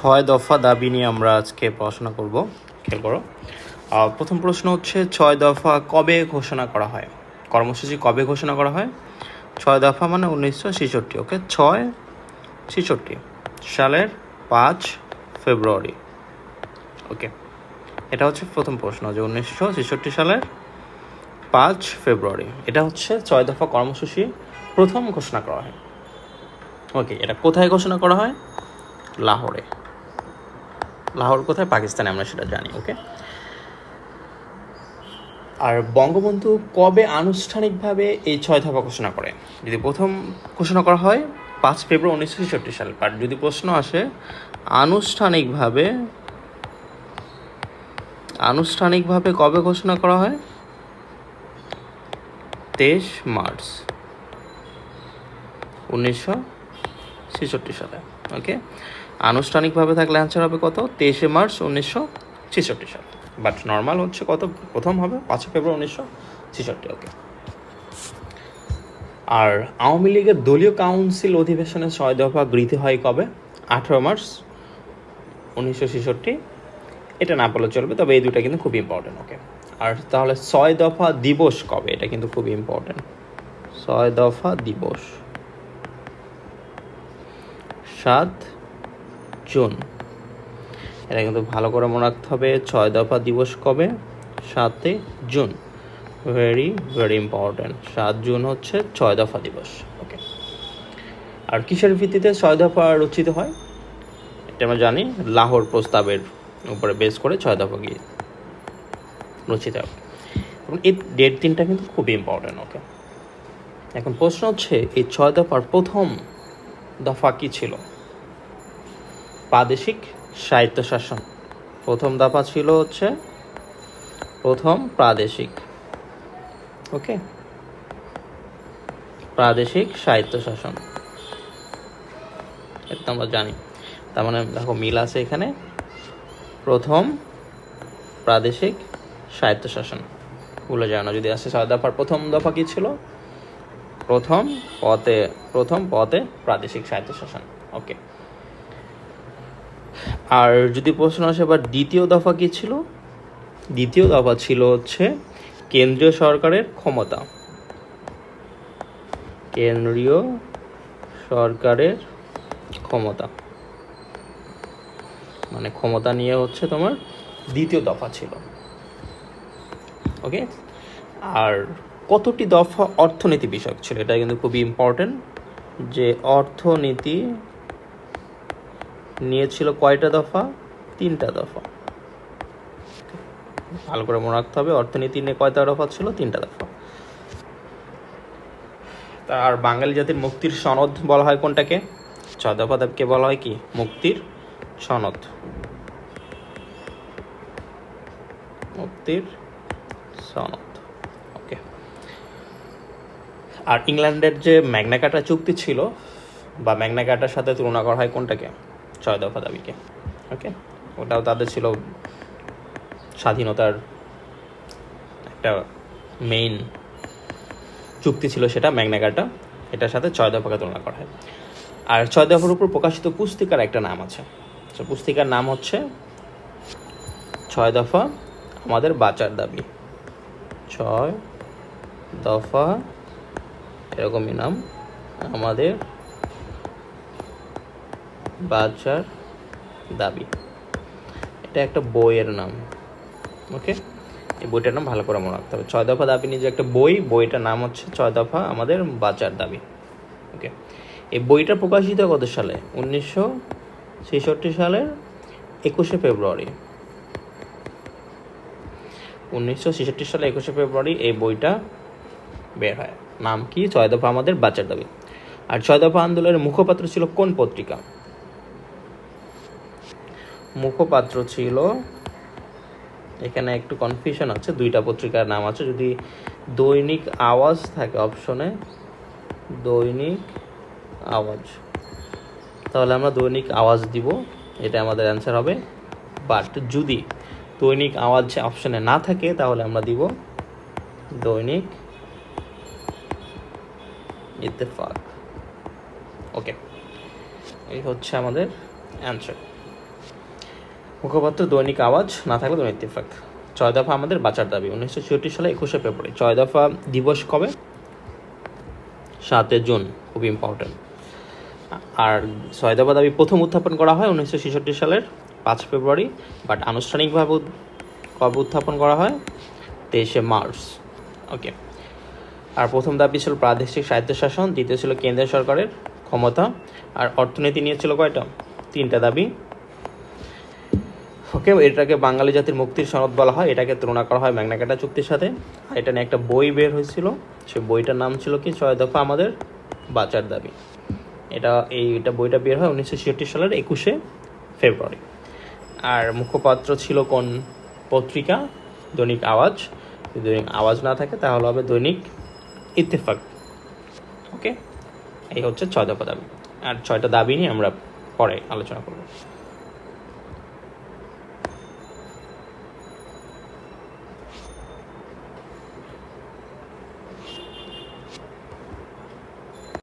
ছয় দফা দাবি নিয়ে আমরা আজকে পড়াশোনা করব। খেয়াল করো, প্রথম প্রশ্ন হচ্ছে ছয় দফা কবে ঘোষণা করা হয়, কর্মসূচি কবে ঘোষণা করা হয়? ছয় দফা মানে 1966। ওকে, 6 সালের 5 ফেব্রুয়ারি। ওকে, এটা হচ্ছে প্রথম প্রশ্ন যে 1966 সালের 5 ফেব্রুয়ারি এটা হচ্ছে ছয় দফা কর্মসূচি প্রথম ঘোষণা করা হয়। ওকে, এটা কোথায় ঘোষণা করা হয়? লাহোরে। লাহোর কোথায়? পাকিস্তানে, আমরা সেটা জানি। ওকে, আর বঙ্গবন্ধু কবে আনুষ্ঠানিকভাবে এই ছয় দফা ঘোষণা করে? যদি প্রথম ঘোষণা করা হয় 5 ফেব্রুয়ারি 1966 সাল, বাট যদি প্রশ্ন আসে আনুষ্ঠানিকভাবে কবে ঘোষণা করা হয়? 23 মার্চ 1966 সালে। ওকে, আনুষ্ঠানিকভাবে থাকলে অ্যান্সার হবে কত? 23 মার্চ 1966 সাল। বাট নর্মাল হচ্ছে কত? প্রথম হবে 5 ফেব্রুয়ারি 1966। ওকে, আর আওয়ামী লীগের দলীয় কাউন্সিল অধিবেশনে ছয় দফা গৃহীত হয় কবে? 18 মার্চ 1966। এটা না বলে চলবে, তবে এই দুটা কিন্তু খুব ইম্পর্টেন্ট। ওকে, আর তাহলে ছয় দফা দিবস কবে? এটা কিন্তু খুব ইম্পর্টেন্ট। ছয় দফা দিবস 7 জুন। এটা কিন্তু ভালো করে মনে রাখতে হবে। ছয় দফা দিবস কবে? 7 June. Very very important. 7 June হচ্ছে ছয় দফা দিবস। ওকে, আর কিসের ভিত্তিতে ছয় দফা রচিত হয়? এটা আমরা জানি, লাহোর প্রস্তাবের উপরে বেস করে ছয় দফা গিয়ে রচিত হয়। এবং এই ডেট দিনটা কিন্তু খুবই ইম্পর্টেন্ট। ওকে, এখন প্রশ্ন হচ্ছে এই ছয় দফার প্রথম দফা কি ছিল? প্রাদেশিক স্বায়ত্তশাসন। প্রথম দফা ছিল হচ্ছে প্রথম প্রাদেশিক। ওকে, প্রাদেশিক স্বায়ত্তশাসন, এটা আমরা জানি। তার মানে দেখো মিল আছে এখানে। প্রথম প্রাদেশিক স্বায়ত্তশাসন ভুলে যায় না। যদি আসে ছয় দফার প্রথম দফা কি ছিল? প্রথম পথে প্রাদেশিক স্বায়ত্তশাসন। ওকে, আর যদি প্রশ্ন আসে এবার দ্বিতীয় দফা কি ছিল? দ্বিতীয় দফা ছিল হচ্ছে কেন্দ্রীয় সরকারের ক্ষমতা। কেন্দ্রীয় সরকারের ক্ষমতা মানে ক্ষমতা নিয়ে হচ্ছে তোমার দ্বিতীয় দফা ছিল। ওকে, আর কতটি দফা অর্থনীতি বিষয়ক ছিল? এটা কিন্তু খুবই ইম্পর্টেন্ট যে অর্থনীতি নিয়েছিল কয়টা দফা? 3টা দফা। ভালো করে মনে রাখতে হবে, অর্থনীতি নিয়ে কয়টা দফা ছিল? 3টা দফা। আর বাঙালি জাতির মুক্তির সনদ বলা হয় কোনটাকে? ছয় দফা দাবিকে বলা হয় কি? মুক্তির সনদ। মুক্তির সনদ। ওকে, আর ইংল্যান্ডের যে ম্যাগনা কার্টা চুক্তি ছিল বা ম্যাগনা কার্টার সাথে তুলনা করা হয় কোনটাকে? ছয় দফা দাবিকে। ওকে, ওটাও তাদের ছিল স্বাধীনতার একটা মেইন চুক্তি ছিল, সেটা ম্যাগনা কার্টা। এটার সাথে ছয় দফাকে তুলনা করা হয়। আর ছয় দফার উপর প্রকাশিত পুস্তিকার একটা নাম আছে। পুস্তিকার নাম হচ্ছে ছয় দফা আমাদের বাঁচার দাবি। ছয় দফা এরকমই নাম, আমাদের বাঁচার দাবি। এটা একটা বইয়ের নাম। ওকে, এই বইটার নাম ভালো করে মনে রাখতে হবে। ছয় দফা দাবি নিয়ে যে একটা বইটার নাম হচ্ছে ছয় দফা আমাদের বাঁচার দাবি। ওকে, এই বইটা প্রকাশিত কত সালে? 1966 সালের 21 ফেব্রুয়ারি। 1966 সালে 21 ফেব্রুয়ারি এই বইটা বের হয়। নাম কি? ছয় দফা আমাদের বাঁচার দাবি। আর ছয় দফা আন্দোলনের মুখপাত্র ছিল কোন পত্রিকা? মুখপাত্র ছিল, এখানে একটু কনফিউশন আছে, 2টা পত্রিকার নাম আছে। যদি দৈনিক আওয়াজ থাকে অপশনে, দৈনিক আওয়াজ, তাহলে আমরা দৈনিক আওয়াজ দিব, এটা আমাদের অ্যান্সার হবে। বাট যদি দৈনিক আওয়াজ অপশনে না থাকে তাহলে আমরা দিব দৈনিক ইত্তেফাক। ওকে, এই হচ্ছে আমাদের অ্যান্সার। মুখপাত্র দৈনিক আওয়াজ, না থাকলে দৈনিক ইত্তেফাক। 6 দফা আমাদের বাঁচার দাবি 1966 সালে 21শে ফেব্রুয়ারি। 6 দফা দিবস কবে? 7 জুন, খুব ইম্পর্টেন্ট। আর 6 দফা দাবি প্রথম উত্থাপন করা হয় 1966 সালের 5 ফেব্রুয়ারি, বাট আনুষ্ঠানিকভাবে কবে উত্থাপন করা হয়? 23শে মার্চ। ওকে। আর প্রথম দাবি ছিল প্রাদেশিক স্বায়ত্তশাসন, দ্বিতীয় ছিল কেন্দ্রীয় সরকারের ক্ষমতা, আর অর্থনীতি নিয়ে ছিল কয়টা? 3টা দাবি। ওকে, এটাকে বাঙালি জাতির মুক্তির সনদ বলা হয়। এটাকে তুলনা করা হয় ম্যাগনা কার্টা চুক্তির সাথে। আর এটা নিয়ে একটা বই বের হয়েছিল, সেই বইটার নাম ছিল কি? 6 দফা আমাদের বাঁচার দাবি। এইটা বইটা বের হয় 1966 সালের 21শে ফেব্রুয়ারি। আর মুখপাত্র ছিল কোন পত্রিকা? দৈনিক আওয়াজ। যদি দৈনিক আওয়াজ না থাকে তাহলে হবে দৈনিক ইত্তেফাক। ওকে, এই হচ্ছে 6 দফা দাবি। আর 6টা দাবি নিয়ে আমরা পরে আলোচনা করব।